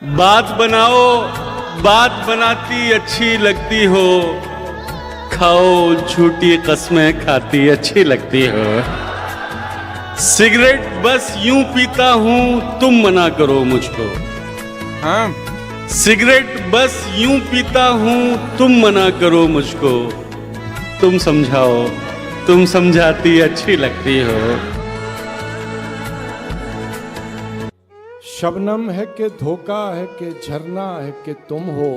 बात बनाओ, बात बनाती अच्छी लगती हो, खाओ झूठी कस्में खाती अच्छी लगती हो। सिगरेट बस यूं पीता हूं, तुम मना करो मुझको। हाँ, सिगरेट बस यूं पीता हूं, तुम मना करो मुझको। तुम समझाओ, तुम समझाती अच्छी लगती हो। शबनम है कि धोखा है कि झरना है कि तुम हो,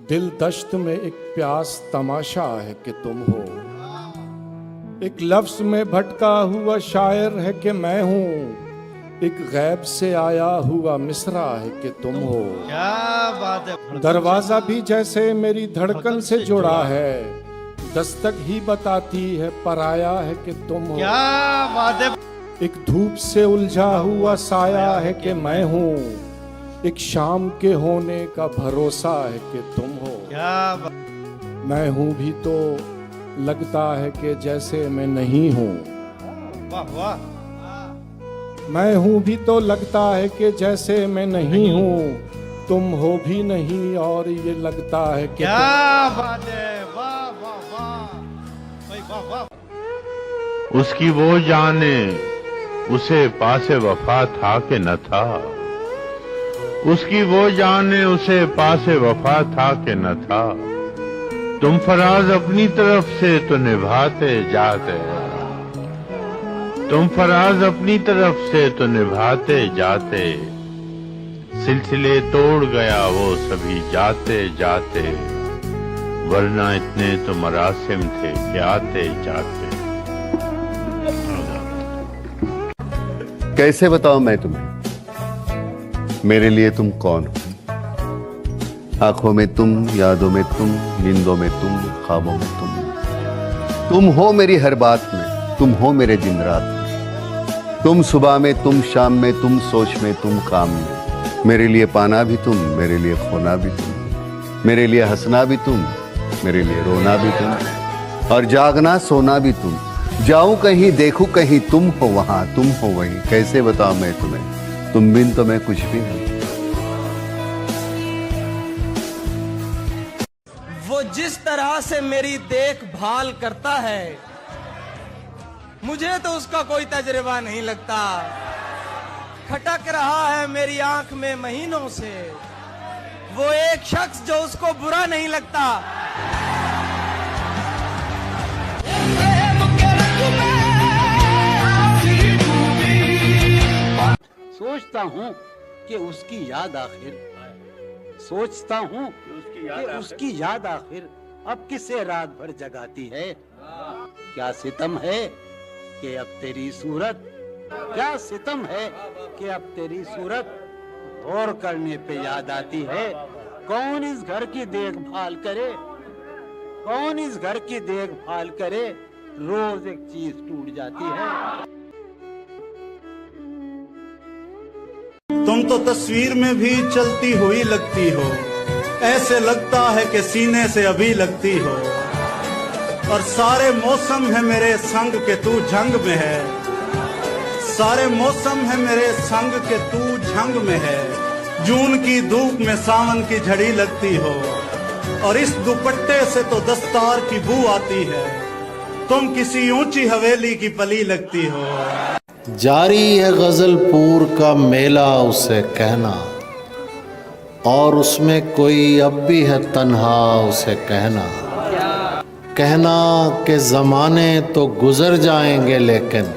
दिल दश्त में एक प्यास तमाशा है कि तुम हो। एक लफ्ज में भटका हुआ शायर है कि मैं हूं, एक गैब से आया हुआ मिसरा है कि तुम हो। क्या बात है। दरवाजा भी जैसे मेरी धड़कन से जुड़ा है, दस्तक ही बताती है पराया है कि तुम हो। क्या बात है। एक धूप से उलझा हुआ साया है कि मैं हूँ, एक शाम के होने का भरोसा है कि तुम हो। क्या बात। मैं हूँ भी तो लगता है कि जैसे मैं नहीं हूँ, वाह वाह। मैं हूँ भी तो लगता है कि जैसे मैं नहीं हूँ, तुम हो भी नहीं और ये लगता है कि क्या बात है। वाह वाह वाह भाई, वाह वाह। उसकी वो जाने उसे पासे वफा था कि न था, उसकी वो जाने उसे पासे वफा था कि न था। तुम फराज अपनी तरफ से तो निभाते जाते, तुम फराज अपनी तरफ से तो निभाते जाते। सिलसिले तोड़ गया वो सभी जाते जाते, वरना इतने तो मरासिम थे कि आते जाते। कैसे बताऊं मैं तुम्हें, मेरे लिए तुम कौन हो? आंखों में तुम, यादों में तुम, नींदों में तुम, ख्वाबों में तुम हो मेरी हर बात में, तुम हो मेरे दिन रात में। तुम सुबह में, तुम शाम में, तुम सोच में, तुम काम में। मेरे लिए पाना भी तुम, मेरे लिए खोना भी तुम, मेरे लिए हंसना भी तुम, मेरे लिए रोना भी तुम, और जागना सोना भी तुम। जाऊं कहीं देखूं कहीं, तुम हो वहां, तुम हो वहीं। कैसे बताऊं मैं तुम्हें, तुम बिन तो मैं कुछ भी नहीं। वो जिस तरह से मेरी देखभाल करता है, मुझे तो उसका कोई तजुर्बा नहीं लगता। खटक रहा है मेरी आंख में महीनों से वो एक शख्स जो उसको बुरा नहीं लगता। सोचता हूँ कि उसकी याद आखिर, सोचता हूँ कि उसकी याद आखिर अब किसे रात भर जगाती है। क्या सितम है कि अब तेरी सूरत, क्या सितम है कि अब तेरी सूरत गौर करने पे याद आती है। कौन इस घर की देखभाल करे, कौन इस घर की देखभाल करे, रोज एक चीज टूट जाती है। तुम तो तस्वीर में भी चलती हुई लगती हो, ऐसे लगता है कि सीने से अभी लगती हो। और सारे मौसम है मेरे संग के तू जंग में है, सारे मौसम है मेरे संग के तू जंग में है। जून की धूप में सावन की झड़ी लगती हो, और इस दुपट्टे से तो दस्तार की बू आती है। तुम किसी ऊंची हवेली की पली लगती हो। जारी है गजलपुर का मेला उसे कहना, और उसमें कोई अब भी है तन्हा उसे कहना। कहना कि ज़माने तो गुजर जाएंगे लेकिन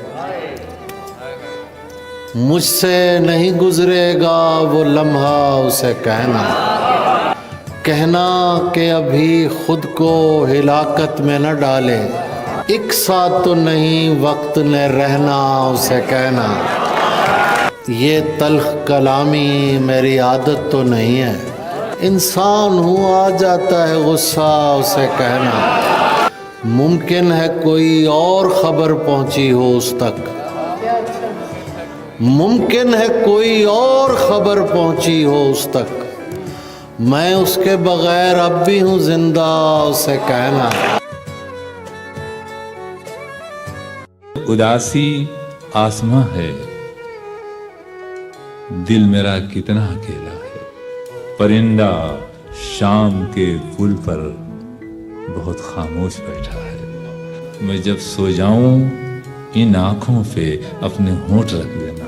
मुझसे नहीं गुजरेगा वो लम्हा उसे कहना। कहना कि अभी खुद को हिलाकत में न डाले, एक साथ तो नहीं वक्त ने रहना उसे कहना। ये तल्ख कलामी मेरी आदत तो नहीं है, इंसान हूँ आ जाता है गुस्सा उसे कहना। मुमकिन है कोई और खबर पहुँची हो उस तक, मुमकिन है कोई और खबर पहुँची हो उस तक, मैं उसके बगैर अब भी हूँ जिंदा उसे कहना। उदासी आसमां है, दिल मेरा कितना अकेला है, परिंदा शाम के पुल पर बहुत खामोश बैठा है। मैं जब सो जाऊं इन आंखों पे अपने होंठ रख देना,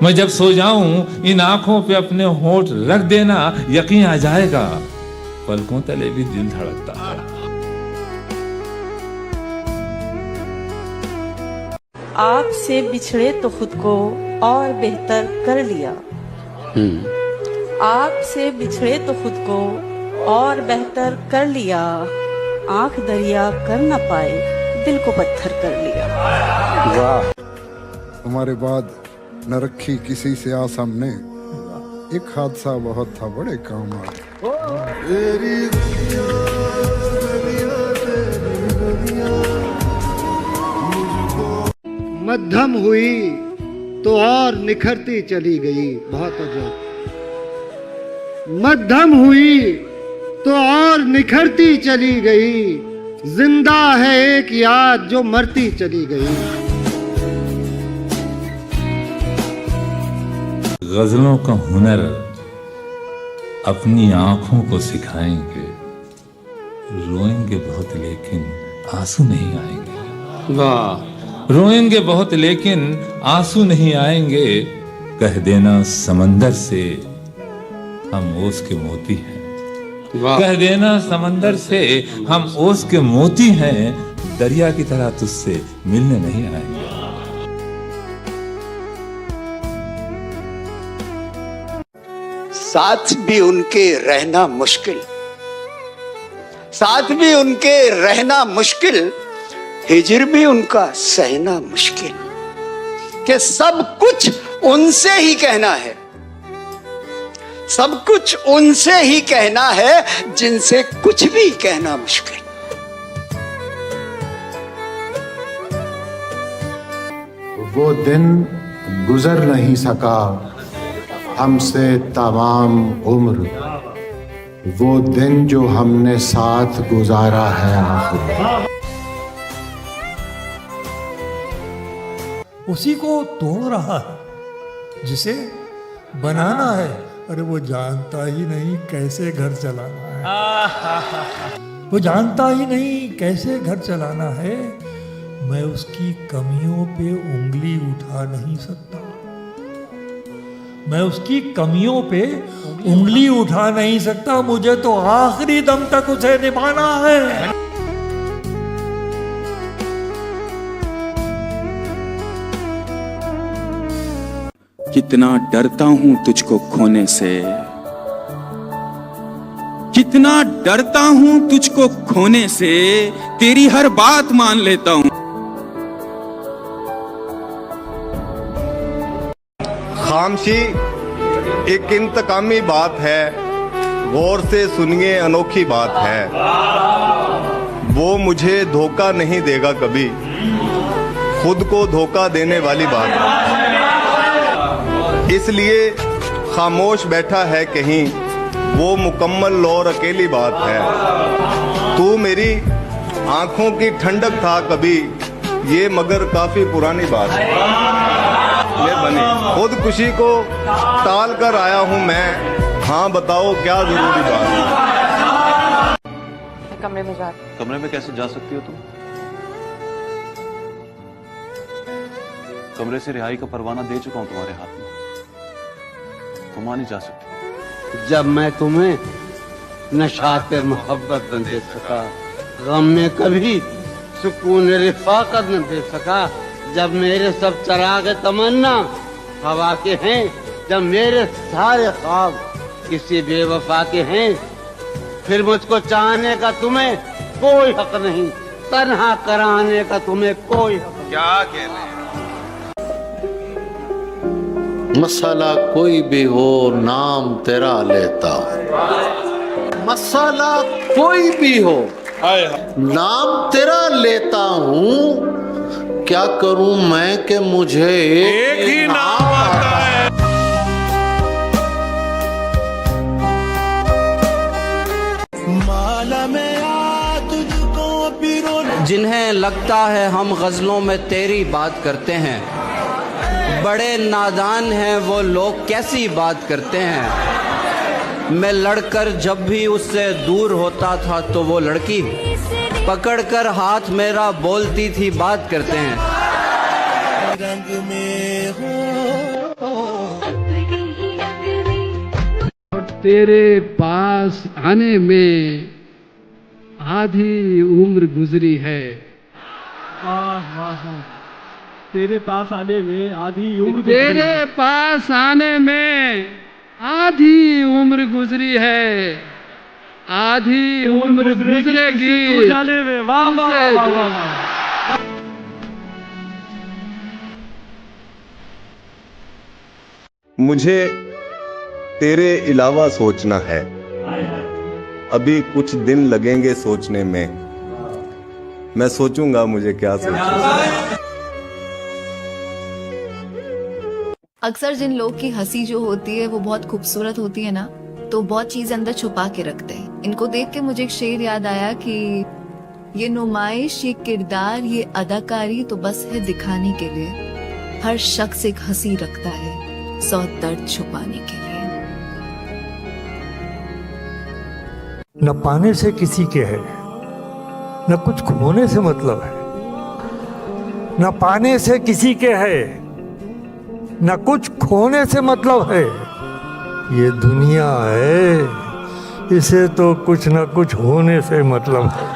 मैं जब सो जाऊं इन आंखों पे अपने होंठ रख देना, यकीन आ जाएगा पलकों तले भी दिल धड़कता है। आपसे बिछड़े तो खुद को और बेहतर कर लिया, आपसे बिछड़े तो खुद को और बेहतर कर लिया, आंख दरिया कर न पाए दिल को पत्थर कर लिया। वाह, हमारे बाद न रखी किसी से आस हमने, एक हादसा बहुत था बड़े काम आया। मध्यम हुई तो और निखरती चली गई, बहुत अजब। मध्यम हुई तो और निखरती चली गई, जिंदा है एक याद जो मरती चली गई। गजलों का हुनर अपनी आंखों को सिखाएंगे, रोएंगे बहुत लेकिन आंसू नहीं आएंगे। वाह, रोएंगे बहुत लेकिन आंसू नहीं आएंगे, कह देना समंदर से हम ओस के मोती हैं, कह देना समंदर से हम ओस के मोती हैं, दरिया की तरह तुझसे मिलने नहीं आएंगे। साथ भी उनके रहना मुश्किल, साथ भी उनके रहना मुश्किल, हिजर भी उनका सहना मुश्किल, कि सब कुछ उनसे ही कहना है, सब कुछ उनसे ही कहना है, जिनसे कुछ भी कहना मुश्किल। वो दिन गुजर नहीं सका हमसे तमाम उम्र, वो दिन जो हमने साथ गुजारा है आखिर। उसी को तोड़ रहा है जिसे बनाना है, अरे वो जानता ही नहीं कैसे घर चलाना है, वो जानता ही नहीं कैसे घर चलाना है। मैं उसकी कमियों पे उंगली उठा नहीं सकता, मैं उसकी कमियों पे उंगली उठा नहीं सकता, मुझे तो आखिरी दम तक उसे निभाना है। कितना डरता हूं तुझको खोने से, कितना डरता हूं तुझको खोने से, तेरी हर बात मान लेता हूं। खामशी एक इंतकामी बात है, गौर से सुनिए अनोखी बात है, वो मुझे धोखा नहीं देगा कभी, खुद को धोखा देने वाली बात है, इसलिए खामोश बैठा है कहीं, वो मुकम्मल और अकेली बात है। तू मेरी आंखों की ठंडक था कभी, ये मगर काफी पुरानी बात है। ये बनी खुदकुशी को टाल कर आया हूं मैं, हाँ बताओ क्या जरूरी बात है। कमरे में जा। कमरे में कैसे जा सकती हो तुम? कमरे से रिहाई का परवाना दे चुका हूं तुम्हारे हाथ में, तुम आ नहीं जा सकती। जब मैं तुम्हें नशाते मोहब्बत न दे सका, गम में कभी सुकून रिफाकत न दे सका, जब मेरे सब चराग तमन्ना हवा के हैं, जब मेरे सारे ख्वाब किसी बेवफा के हैं, फिर मुझको चाहने का तुम्हें कोई हक नहीं, तन्हा कराने का तुम्हें कोई हक नहीं। क्या कहने मसाला कोई भी हो नाम तेरा लेता, मसाला कोई भी हो नाम तेरा लेता हूँ, क्या करूं मैं कि मुझे एक ही नाम आता है। माला में आ तुझको जिन्हें लगता है हम गजलों में तेरी बात करते हैं, बड़े नादान हैं वो लोग, कैसी बात करते हैं। मैं लड़कर जब भी उससे दूर होता था तो वो लड़की पकड़कर हाथ मेरा बोलती थी, बात करते हैं। रंग में हो तेरे पास आने में आधी उम्र गुजरी है। तेरे पास आने में आधी उम्र, तेरे पास आने में आधी उम्र गुजरी है, आधी उम्र गुजरेगी जाने में। वाह वाह वाह वाह। मुझे तेरे अलावा सोचना है, अभी कुछ दिन लगेंगे सोचने में, मैं सोचूंगा मुझे क्या सोचना। अक्सर जिन लोग की हंसी जो होती है वो बहुत खूबसूरत होती है ना, तो बहुत चीजें अंदर छुपा के रखते हैं। इनको देख के मुझे एक शेर याद आया कि ये नुमाइश, ये किरदार, ये अदाकारी तो बस है दिखाने के लिए। हर शख्स एक हंसी रखता है 100 दर्द छुपाने के लिए। न पाने से किसी के है, न कुछ खोने से मतलब है। न पाने से किसी के है, न कुछ खोने से मतलब है। ये दुनिया है, इसे तो कुछ न कुछ होने से मतलब है।